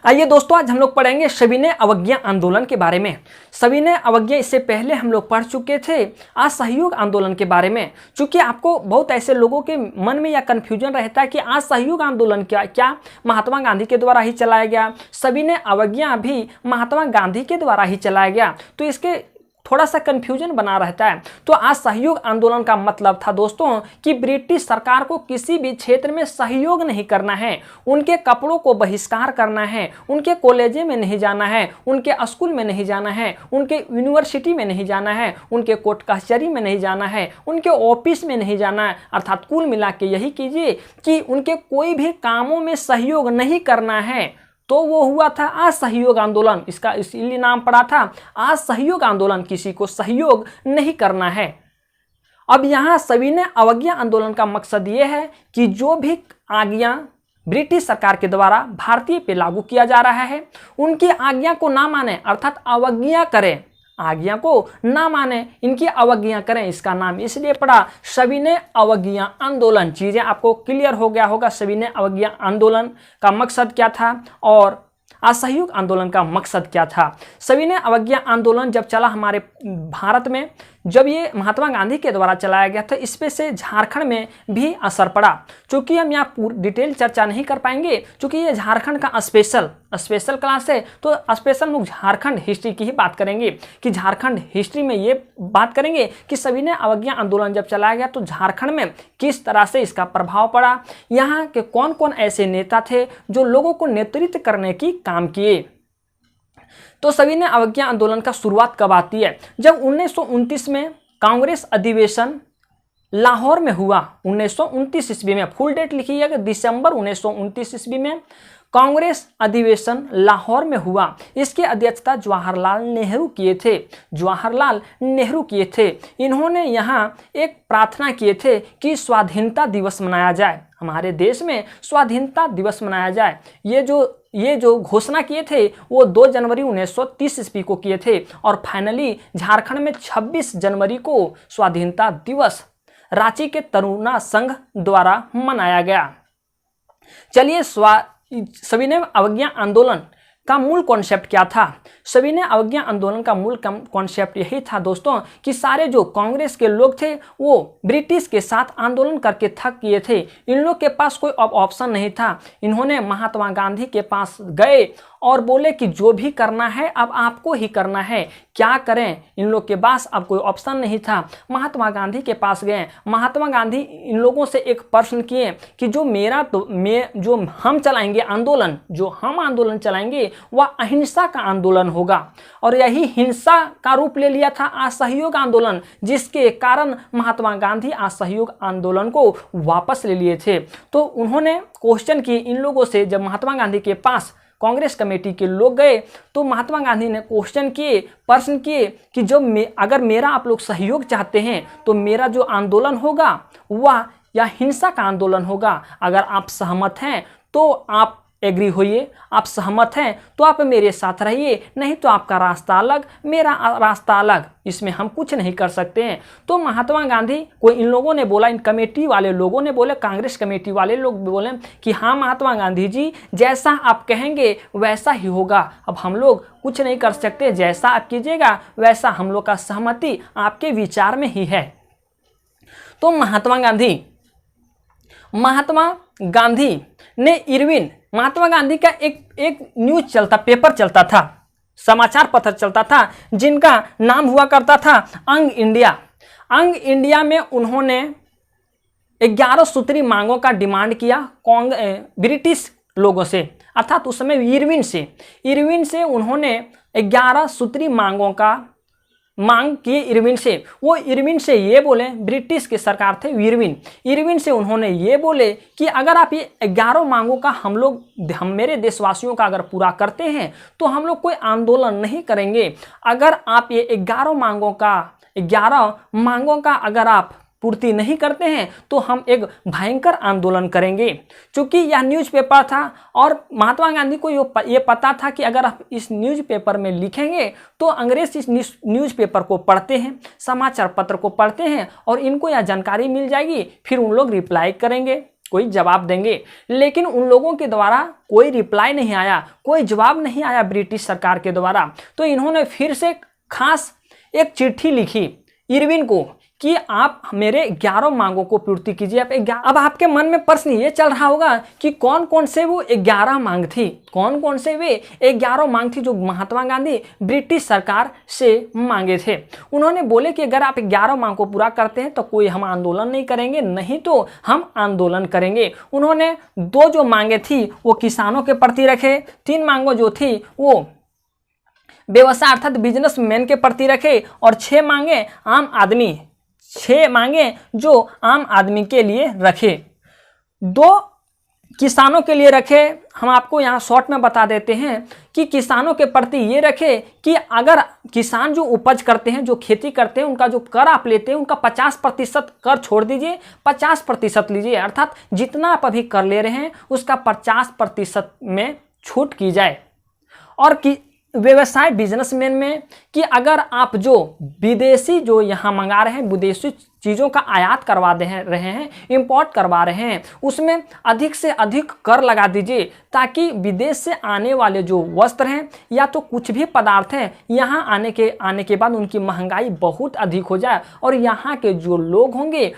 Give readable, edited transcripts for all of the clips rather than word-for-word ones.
आइए दोस्तों, आज हम लोग पढ़ेंगे सविनय अवज्ञा आंदोलन के बारे में। सविनय अवज्ञा इससे पहले हम लोग पढ़ चुके थे असहयोग आंदोलन के बारे में। चूंकि आपको बहुत ऐसे लोगों के मन में यह कन्फ्यूजन रहता है कि असहयोग आंदोलन क्या महात्मा गांधी के द्वारा ही चलाया गया, सविनय अवज्ञा भी महात्मा गांधी के द्वारा ही चलाया गया, तो इसके थोड़ा सा कन्फ्यूजन बना रहता है। तो असहयोग आंदोलन का मतलब था दोस्तों कि ब्रिटिश सरकार को किसी भी क्षेत्र में सहयोग नहीं करना है, उनके कपड़ों को बहिष्कार करना है, उनके कॉलेज में नहीं जाना है, उनके स्कूल में नहीं जाना है, उनके यूनिवर्सिटी में नहीं जाना है, उनके कोर्ट कचहरी में नहीं जाना है, उनके ऑफिस में नहीं जाना है। अर्थात कुल मिला के यही कीजिए कि उनके कोई भी कामों में सहयोग नहीं करना है। तो वो हुआ था असहयोग आंदोलन, इसका इसीलिए नाम पड़ा था असहयोग आंदोलन, किसी को सहयोग नहीं करना है। अब यहाँ सविनय अवज्ञा आंदोलन का मकसद ये है कि जो भी आज्ञा ब्रिटिश सरकार के द्वारा भारतीय पे लागू किया जा रहा है, उनकी आज्ञा को ना माने, अर्थात अवज्ञा करें, आज्ञा को ना माने, इनकी अवज्ञा करें। इसका नाम इसलिए पड़ा सविनय अवज्ञा आंदोलन। चीजें आपको क्लियर हो गया होगा, सविनय अवज्ञा आंदोलन का मकसद क्या था और असहयोग आंदोलन का मकसद क्या था। सविनय अवज्ञा आंदोलन जब चला हमारे भारत में, जब ये महात्मा गांधी के द्वारा चलाया गया था, इस पे से झारखंड में भी असर पड़ा। चूंकि हम यहाँ पूरी डिटेल चर्चा नहीं कर पाएंगे, चूंकि ये झारखंड का स्पेशल क्लास है, तो स्पेशल लोग झारखंड हिस्ट्री की ही बात करेंगे कि झारखंड हिस्ट्री में ये बात करेंगे कि सविनय अवज्ञा आंदोलन जब चलाया गया तो झारखंड में किस तरह से इसका प्रभाव पड़ा, यहाँ के कौन कौन ऐसे नेता थे जो लोगों को नेतृत्व करने की काम किए। तो सविनय अवज्ञा आंदोलन का शुरुआत कब आती है? जब 1929 में कांग्रेस अधिवेशन लाहौर में हुआ। 1929 ईस्वी में, फुल डेट लिखिएगा, दिसंबर 1929 ईस्वी में कांग्रेस अधिवेशन लाहौर में हुआ। इसकी अध्यक्षता जवाहरलाल नेहरू किए थे। इन्होंने यहाँ एक प्रार्थना किए थे कि स्वाधीनता दिवस मनाया जाए, हमारे देश में स्वाधीनता दिवस मनाया जाए। ये जो घोषणा किए थे वो 2 जनवरी 1930 ईस्वी को किए थे और फाइनली झारखंड में 26 जनवरी को स्वाधीनता दिवस रांची के तरुणा संघ द्वारा मनाया गया। चलिए, सविनय अवज्ञा आंदोलन का मूल कॉन्सेप्ट क्या था? सविनय अवज्ञा आंदोलन का मूल कॉन्सेप्ट यही था दोस्तों कि सारे जो कांग्रेस के लोग थे वो ब्रिटिश के साथ आंदोलन करके थक गए थे, इन लोग के पास कोई अब ऑप्शन नहीं था। इन्होंने महात्मा गांधी के पास गए और बोले कि जो भी करना है अब आपको ही करना है, क्या करें। इन लोग के पास अब कोई ऑप्शन नहीं था। महात्मा गांधी के पास गए। महात्मा गांधी इन लोगों से एक प्रश्न किए कि जो हम चलाएंगे आंदोलन, जो हम आंदोलन चलाएंगे वह अहिंसा का आंदोलन होगा। और यही हिंसा का रूप ले लिया था असहयोग आंदोलन, जिसके कारण महात्मा गांधी असहयोग आंदोलन को वापस ले लिए थे। तो उन्होंने क्वेश्चन किए इन लोगों से। जब महात्मा गांधी के पास कांग्रेस कमेटी के लोग गए तो महात्मा गांधी ने प्रश्न किए कि अगर मेरा आप लोग सहयोग चाहते हैं तो मेरा जो आंदोलन होगा वह या हिंसा का आंदोलन होगा। अगर आप सहमत हैं तो आप एग्री होइए, आप सहमत हैं तो आप मेरे साथ रहिए, नहीं तो आपका रास्ता अलग, मेरा रास्ता अलग, इसमें हम कुछ नहीं कर सकते हैं। तो महात्मा गांधी को इन लोगों ने बोला, इन कमेटी वाले लोगों ने बोले, कांग्रेस कमेटी वाले लोग बोले कि हाँ महात्मा गांधी जी, जैसा आप कहेंगे वैसा ही होगा, अब हम लोग कुछ नहीं कर सकते, जैसा आप कीजिएगा वैसा हम लोग का सहमति आपके विचार में ही है। तो महात्मा गांधी का एक पेपर चलता था, समाचार पत्र चलता था, जिनका नाम हुआ करता था अंग इंडिया में उन्होंने 11 सूत्री मांगों का डिमांड किया ब्रिटिश लोगों से, अर्थात उस समय इरविन से उन्होंने 11 सूत्री मांगों का मांग किए इरविन से ये बोले, ब्रिटिश के सरकार थे इरविन से उन्होंने ये बोले कि अगर आप ये 11 मांगों का हम मेरे देशवासियों का अगर पूरा करते हैं तो हम लोग कोई आंदोलन नहीं करेंगे। अगर आप ये 11 मांगों का अगर आप पूर्ति नहीं करते हैं तो हम एक भयंकर आंदोलन करेंगे। क्योंकि यह न्यूज़पेपर था और महात्मा गांधी को ये पता था कि अगर आप इस न्यूज़पेपर में लिखेंगे तो अंग्रेज इस न्यूज़पेपर को पढ़ते हैं, समाचार पत्र को पढ़ते हैं और इनको यह जानकारी मिल जाएगी, फिर उन लोग रिप्लाई करेंगे। कोई जवाब देंगे, लेकिन उन लोगों के द्वारा कोई रिप्लाई नहीं आया, कोई जवाब नहीं आया ब्रिटिश सरकार के द्वारा। तो इन्होंने फिर से खास एक चिट्ठी लिखी इरविन को कि आप मेरे 11 मांगों को पूर्ति कीजिए। अब आपके मन में प्रश्न ये चल रहा होगा कि कौन कौन से वो 11 मांग थी, कौन कौन से वे 11 मांग थी जो महात्मा गांधी ब्रिटिश सरकार से मांगे थे। उन्होंने बोले कि अगर आप 11 मांग को पूरा करते हैं तो कोई हम आंदोलन नहीं करेंगे, नहीं तो हम आंदोलन करेंगे। उन्होंने 2 जो मांगे थी वो किसानों के प्रति रखे, 3 मांगों जो थी वो व्यवसाय अर्थात बिजनेसमैन के प्रति रखे, और 6 मांगे आम आदमी, 6 मांगे जो आम आदमी के लिए रखे। 2 किसानों के लिए रखे। हम आपको यहाँ शॉर्ट में बता देते हैं कि किसानों के प्रति ये रखे कि अगर किसान जो उपज करते हैं, जो खेती करते हैं, उनका जो कर आप लेते हैं उनका 50% कर छोड़ दीजिए, 50% लीजिए, अर्थात जितना आप अभी कर ले रहे हैं उसका 50% में छूट की जाए। और कि व्यवसाय बिजनेसमैन में कि अगर आप जो विदेशी जो यहाँ मंगा रहे हैं, विदेशी चीज़ों का आयात करवा रहे हैं, इंपोर्ट करवा रहे हैं, उसमें अधिक से अधिक कर लगा दीजिए ताकि विदेश से आने वाले जो वस्त्र हैं या तो कुछ भी पदार्थ हैं, यहाँ आने के बाद उनकी महंगाई बहुत अधिक हो जाए और यहाँ के जो लोग होंगे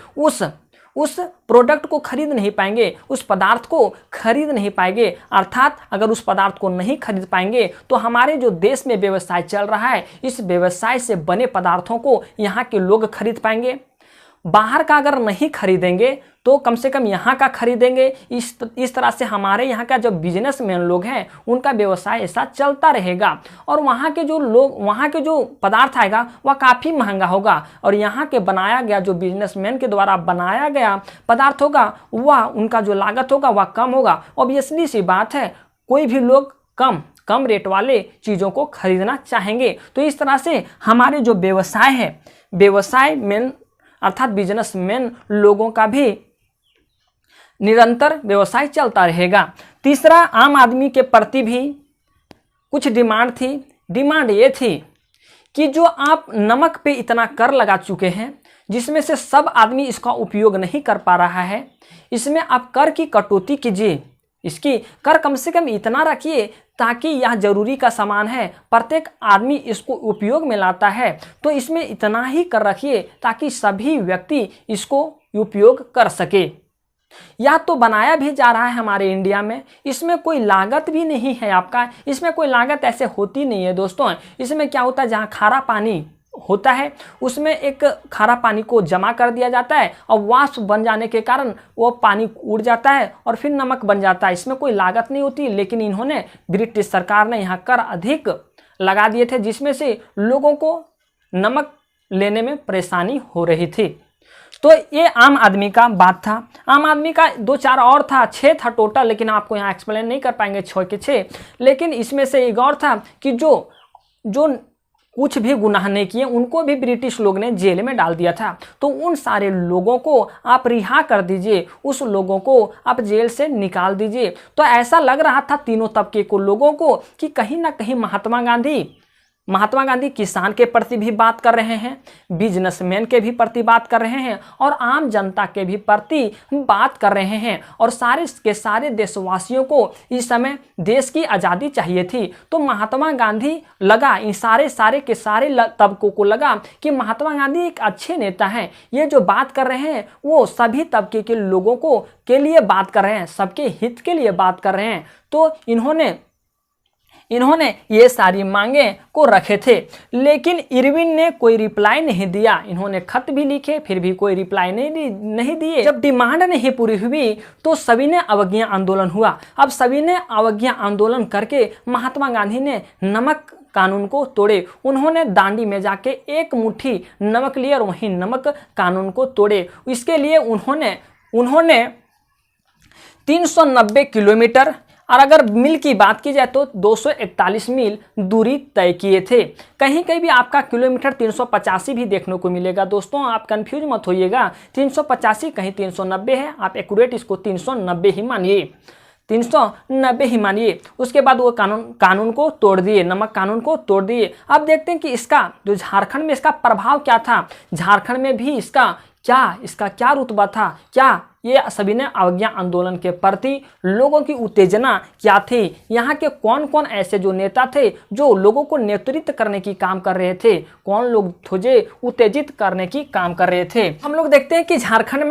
उस प्रोडक्ट को खरीद नहीं पाएंगे, उस पदार्थ को खरीद नहीं पाएंगे। अर्थात अगर उस पदार्थ को नहीं खरीद पाएंगे तो हमारे जो देश में व्यवसाय चल रहा है, इस व्यवसाय से बने पदार्थों को यहाँ के लोग खरीद पाएंगे। बाहर का अगर नहीं खरीदेंगे तो कम से कम यहाँ का खरीदेंगे। इस तरह से हमारे यहाँ का जो बिजनेसमैन लोग हैं उनका व्यवसाय ऐसा चलता रहेगा और वहाँ के जो पदार्थ आएगा वह काफ़ी महंगा होगा और यहाँ के बनाया गया जो बिजनेसमैन के द्वारा बनाया गया पदार्थ होगा वह उनका जो लागत होगा वह कम होगा। ऑब्वियसली सी बात है, कोई भी लोग कम रेट वाले चीज़ों को खरीदना चाहेंगे। तो इस तरह से हमारे जो व्यवसाय है, व्यवसाय मैन अर्थात बिजनेसमैन लोगों का भी निरंतर व्यवसाय चलता रहेगा। तीसरा, आम आदमी के प्रति भी कुछ डिमांड थी। डिमांड ये थी कि जो आप नमक पे इतना कर लगा चुके हैं जिसमें से सब आदमी इसका उपयोग नहीं कर पा रहा है, इसमें आप कर की कटौती कीजिए। इसकी कर कम से कम इतना रखिए ताकि यह जरूरी का सामान है, प्रत्येक आदमी इसको उपयोग में लाता है, तो इसमें इतना ही कर रखिए ताकि सभी व्यक्ति इसको उपयोग कर सके। या तो बनाया भी जा रहा है हमारे इंडिया में, इसमें कोई लागत भी नहीं है आपका, इसमें कोई लागत ऐसे होती नहीं है दोस्तों। इसमें क्या होता है, जहाँ खारा पानी होता है उसमें एक खारा पानी को जमा कर दिया जाता है और वाष्प बन जाने के कारण वो पानी उड़ जाता है और फिर नमक बन जाता है। इसमें कोई लागत नहीं होती, लेकिन इन्होंने ब्रिटिश सरकार ने यहाँ कर अधिक लगा दिए थे जिसमें से लोगों को नमक लेने में परेशानी हो रही थी। तो ये आम आदमी का बात था। आम आदमी का 2-4 और था, 6 था टोटल, लेकिन आपको यहाँ एक्सप्लेन नहीं कर पाएंगे 6 के 6। लेकिन इसमें से एक और था कि जो कुछ भी गुनाह नहीं किए उनको भी ब्रिटिश लोग ने जेल में डाल दिया था, तो उन सारे लोगों को आप रिहा कर दीजिए, उस लोगों को आप जेल से निकाल दीजिए। तो ऐसा लग रहा था तीनों तबके को लोगों को कि कहीं ना कहीं महात्मा गांधी किसान के प्रति भी बात कर रहे हैं, बिजनेसमैन के भी प्रति बात कर रहे हैं और आम जनता के भी प्रति बात कर रहे हैं। और सारे के सारे देशवासियों को इस समय देश की आज़ादी चाहिए थी। तो महात्मा गांधी लगा, इन सारे के सारे तबकों को लगा कि महात्मा गांधी एक अच्छे नेता हैं, ये जो बात कर रहे हैं वो सभी तबके के लोगों को के लिए बात कर रहे हैं, सबके हित के लिए बात कर रहे हैं। तो इन्होंने ये सारी मांगे को रखे थे, लेकिन इरविन ने कोई रिप्लाई नहीं दिया। इन्होंने खत भी लिखे फिर भी कोई रिप्लाई नहीं दिए। जब डिमांड नहीं पूरी हुई तो सविनय अवज्ञा आंदोलन हुआ। अब सविनय अवज्ञा आंदोलन करके महात्मा गांधी ने नमक कानून को तोड़े। उन्होंने दांडी में जाके एक मुट्ठी नमक लिए और वहीं नमक कानून को तोड़े। इसके लिए उन्होंने 390 किलोमीटर और अगर मील की बात की जाए तो 241 मील दूरी तय किए थे। कहीं कहीं भी आपका किलोमीटर 385 भी देखने को मिलेगा दोस्तों, आप कंफ्यूज मत होइएगा। 385 कहीं 390 है, आप एक्यूरेट इसको 390 ही मानिए, 390 ही मानिए। उसके बाद वो कानून को तोड़ दिए, नमक कानून को तोड़ दिए। अब देखते हैं कि इसका जो झारखंड में इसका प्रभाव क्या था, झारखंड में भी इसका क्या रुतबा था, क्या ये सविनय अवज्ञा आंदोलन के प्रति लोगों की उत्तेजना क्या थी, यहाँ के कौन कौन ऐसे जो नेता थे जो लोगों को नेतृत्व करने की काम कर रहे थे, कौन लोग थे उत्तेजित करने की काम कर रहे थे। हम लोग देखते हैं कि झारखंड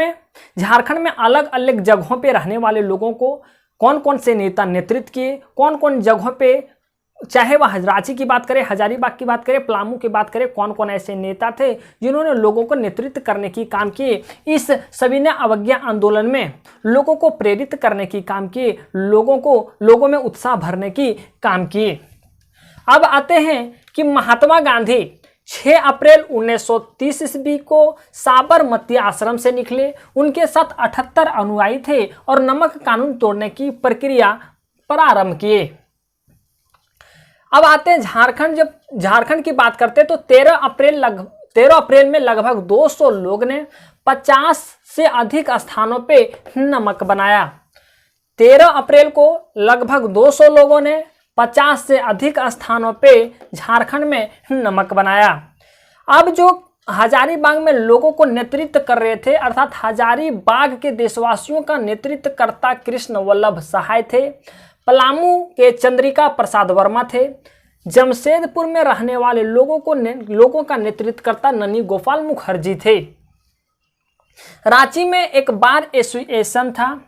में अलग अलग जगहों पे रहने वाले लोगों को कौन कौन से नेता नेतृत्व किए, कौन कौन जगहों पे, चाहे वह रांची की बात करें, हजारीबाग की बात करें, पलामू की बात करें, कौन कौन ऐसे नेता थे जिन्होंने लोगों को नेतृत्व करने की काम किए, इस सविनय अवज्ञा आंदोलन में लोगों को प्रेरित करने की काम किए, लोगों में उत्साह भरने की काम किए। अब आते हैं कि महात्मा गांधी 6 अप्रैल 1930 ईस्वी को साबरमती आश्रम से निकले। उनके साथ 78 अनुयायी थे और नमक कानून तोड़ने की प्रक्रिया प्रारंभ किए। अब आते हैं झारखंड। जब झारखंड की बात करते हैं तो 13 अप्रैल में लगभग 200 लोग ने 50 से अधिक स्थानों पे नमक बनाया। 13 अप्रैल को लगभग 200 लोगों ने 50 से अधिक स्थानों पे झारखंड में नमक बनाया। अब जो हजारीबाग में लोगों को नेतृत्व कर रहे थे, अर्थात हजारीबाग के देशवासियों का नेतृत्व करता कृष्ण वल्लभ सहाय थे, पलामू के चंद्रिका प्रसाद वर्मा थे, जमशेदपुर में रहने वाले लोगों का नेतृत्व करता ननी गोपाल मुखर्जी थे। रांची में एक बार एसोसिएशन था,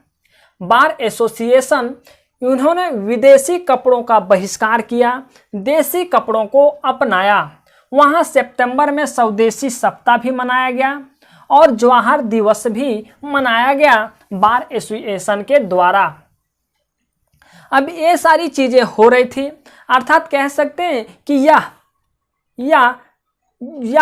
बार एसोसिएशन, उन्होंने विदेशी कपड़ों का बहिष्कार किया, देसी कपड़ों को अपनाया। वहां सितंबर में स्वदेशी सप्ताह भी मनाया गया और जवाहर दिवस भी मनाया गया बार एसोसिएशन के द्वारा। अब ये सारी चीजें हो रही थी, अर्थात कह सकते हैं कि यह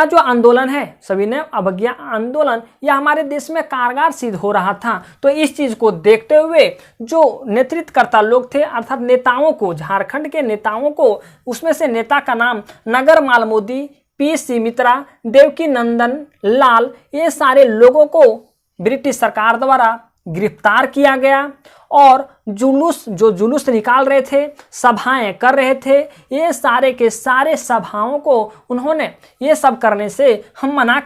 जो आंदोलन है सविनय अवज्ञा आंदोलन, यह हमारे देश में कारगर सिद्ध हो रहा था। तो इस चीज को देखते हुए जो नेतृत्वकर्ता लोग थे, अर्थात नेताओं को, झारखंड के नेताओं को, उसमें से नेता का नाम नगर माल मोदी, पी.सी. मित्रा, देवकी नंदन लाल, ये सारे लोगों को ब्रिटिश सरकार द्वारा गिरफ्तार किया गया और जुलूस निकाल रहे थे, सभाएं कर रहे थे, ये सारे के सारे सभाओं को उन्होंने ये सब करने से मना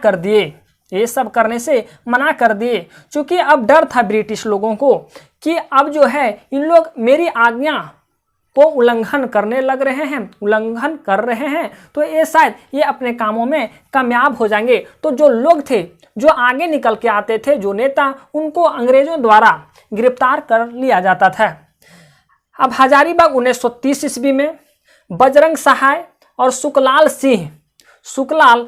कर दिए। क्योंकि अब डर था ब्रिटिश लोगों को कि अब जो है इन लोग मेरी आज्ञा को उल्लंघन कर रहे हैं, तो ये शायद ये अपने कामों में कामयाब हो जाएंगे। तो जो लोग थे जो आगे निकल के आते थे, जो नेता, उनको अंग्रेजों द्वारा गिरफ्तार कर लिया जाता था। अब हजारीबाग 1930 ईस्वी में बजरंग सहाय और सुखलाल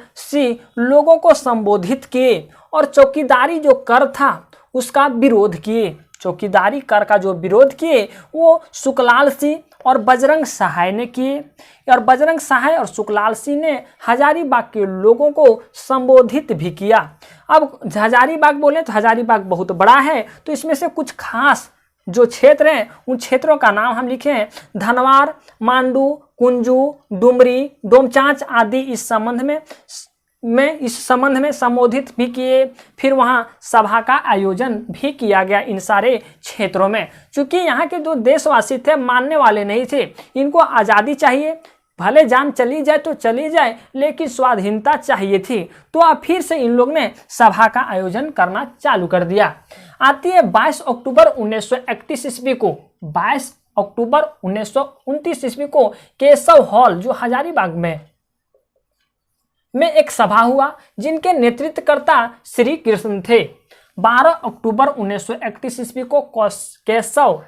सिंह लोगों को संबोधित किए और चौकीदारी जो कर था उसका विरोध किए। चौकीदारी कर का जो विरोध किए वो सुखलाल सिंह और बजरंग सहाय ने किए, और बजरंग सहाय और सुखलाल सिंह ने हजारीबाग के लोगों को संबोधित भी किया। अब हजारीबाग बोले तो हजारीबाग बहुत बड़ा है, तो इसमें से कुछ खास जो क्षेत्र हैं उन क्षेत्रों का नाम हम लिखे हैं, धनवार, मांडू, कुंजू, डुमरी, डोमचांच आदि। इस संबंध में संबोधित भी किए। फिर वहां सभा का आयोजन भी किया गया इन सारे क्षेत्रों में। क्योंकि यहाँ के जो देशवासी थे मानने वाले नहीं थे, इनको आज़ादी चाहिए, भले जान चली जाए तो चली जाए, लेकिन स्वाधीनता चाहिए थी। तो अब फिर से इन लोग ने सभा का आयोजन करना चालू कर दिया। आती है 22 अक्टूबर 1931 ईस्वी को, 22 अक्टूबर 1929 ईस्वी को केशव हॉल जो हजारीबाग में एक सभा हुआ, जिनके नेतृत्वकर्ता श्री कृष्ण थे। 12 अक्टूबर 1931 ईस्वी को केशव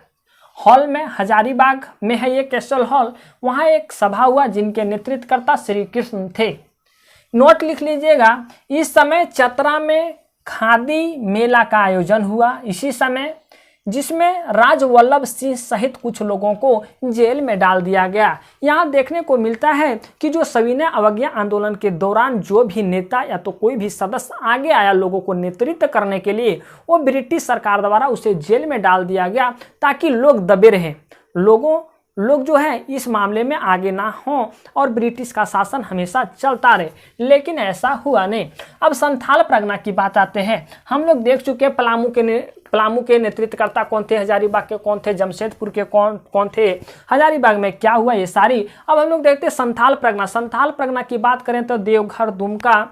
हॉल में, हजारीबाग में है ये केशव हॉल, वहाँ एक सभा हुआ जिनके नेतृत्वकर्ता श्री कृष्ण थे। नोट लिख लीजिएगा, इस समय चतरा में खादी मेला का आयोजन हुआ इसी समय, जिसमें राजवल्लभ सिंह सहित कुछ लोगों को जेल में डाल दिया गया। यहाँ देखने को मिलता है कि जो सविनय अवज्ञा आंदोलन के दौरान जो भी नेता या तो कोई भी सदस्य आगे आया लोगों को नेतृत्व करने के लिए, वो ब्रिटिश सरकार द्वारा उसे जेल में डाल दिया गया ताकि लोग दबे रहें, लोग जो है इस मामले में आगे ना हों और ब्रिटिश का शासन हमेशा चलता रहे। लेकिन ऐसा हुआ नहीं। अब संथाल परगना की बात आते हैं। हम लोग देख चुके हैं पलामू के नेतृत्वकर्ता कौन थे, हजारीबाग के कौन थे, जमशेदपुर के कौन थे, हजारीबाग में क्या हुआ, ये सारी। अब हम लोग देखते हैं संथाल परगना की बात करें तो देवघर, दुमका,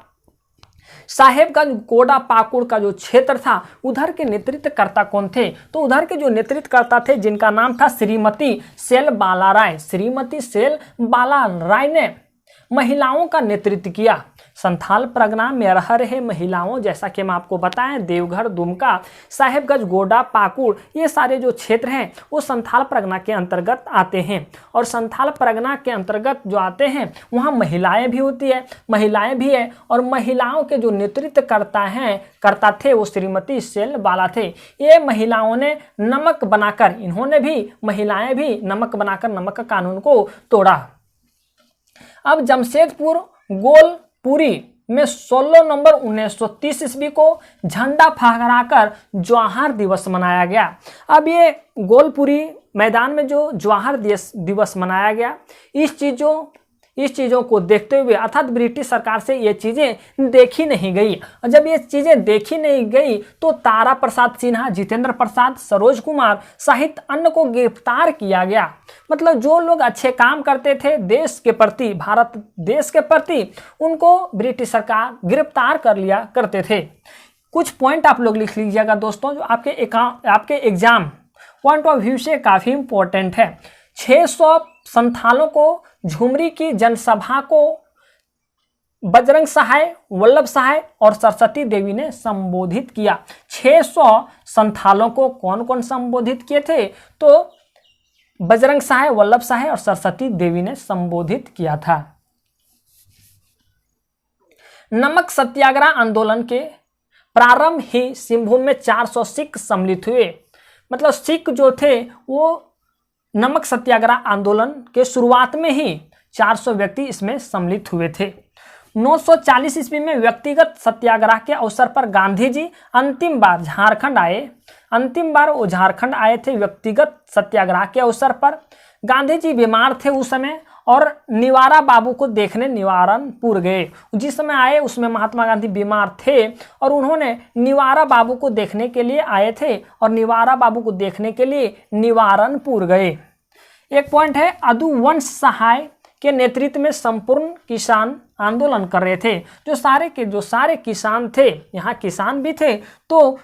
साहेबगंज गोडा पाकुड़ का जो क्षेत्र था उधर के नेतृत्वकर्ता कौन थे? तो उधर के जो नेतृत्वकर्ता थे जिनका नाम था श्रीमती सेल बाला राय। श्रीमती सेल बाला राय ने महिलाओं का नेतृत्व किया। संथाल परगना में रह रहे महिलाओं, जैसा कि हम आपको बताएं, देवघर, दुमका, साहेबगंज, गोडा, पाकुड़, ये सारे जो क्षेत्र हैं वो संथाल परगना के अंतर्गत आते हैं। और संथाल परगना के अंतर्गत जो आते हैं वहाँ महिलाएं भी होती है, महिलाएं भी है। और महिलाओं के जो नेतृत्व करता थे वो श्रीमती सेल बाला थे। ये महिलाओं ने नमक बनाकर, इन्होंने भी, महिलाएं भी नमक बनाकर नमक कानून को तोड़ा। अब जमशेदपुर गोलपुरी में 16 नवंबर 1930 ईस्वी को झंडा फहराकर जवाहर दिवस मनाया गया। अब ये गोलपुरी मैदान में जो जवाहर दिवस मनाया गया, इस चीज़ों को देखते हुए अर्थात ब्रिटिश सरकार से ये चीज़ें देखी नहीं गई। और जब ये चीज़ें देखी नहीं गई तो तारा प्रसाद सिन्हा, जितेंद्र प्रसाद, सरोज कुमार सहित अन्य को गिरफ्तार किया गया। मतलब जो लोग अच्छे काम करते थे देश के प्रति, भारत देश के प्रति, उनको ब्रिटिश सरकार गिरफ्तार कर लिया करते थे। कुछ पॉइंट आप लोग लिख लीजिएगा दोस्तों, जो आपके एग्जाम पॉइंट ऑफ व्यू से काफ़ी इंपॉर्टेंट है। 600 संथालों को झुमरी की जनसभा को बजरंग सहाय, वल्लभ सहाय और सरस्वती देवी ने संबोधित किया। 600 संथालों को कौन कौन संबोधित किए थे? तो बजरंग सहाय, वल्लभ सहाय और सरस्वती देवी ने संबोधित किया था। नमक सत्याग्रह आंदोलन के प्रारंभ ही सिंहभूम में 400 सिख सम्मिलित हुए। मतलब सिख जो थे वो नमक सत्याग्रह आंदोलन के शुरुआत में ही 400 व्यक्ति इसमें सम्मिलित हुए थे। 940 ईस्वी में व्यक्तिगत सत्याग्रह के अवसर पर गांधी जी अंतिम बार झारखंड आए थे। व्यक्तिगत सत्याग्रह के अवसर पर गांधी जी बीमार थे उस समय और निवारा बाबू को देखने निवारनपुर गए। जिस समय आए उसमें महात्मा गांधी बीमार थे और उन्होंने निवारा बाबू को देखने के लिए आए थे और निवारा बाबू को देखने के लिए निवारनपुर गए। एक पॉइंट है, अदुवंश सहाय के नेतृत्व में संपूर्ण किसान आंदोलन कर रहे थे। जो सारे किसान थे, यहाँ किसान भी थे, तो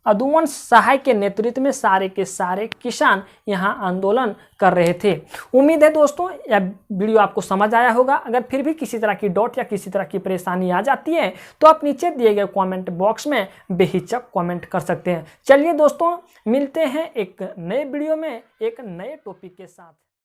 अदुवंश सहाय के नेतृत्व में सारे के सारे किसान यहाँ आंदोलन कर रहे थे। उम्मीद है दोस्तों यह वीडियो आपको समझ आया होगा। अगर फिर भी किसी तरह की डाउट या किसी तरह की परेशानी आ जाती है तो आप नीचे दिए गए कमेंट बॉक्स में बेहिचक कमेंट कर सकते हैं। चलिए दोस्तों, मिलते हैं एक नए वीडियो में एक नए टॉपिक के साथ।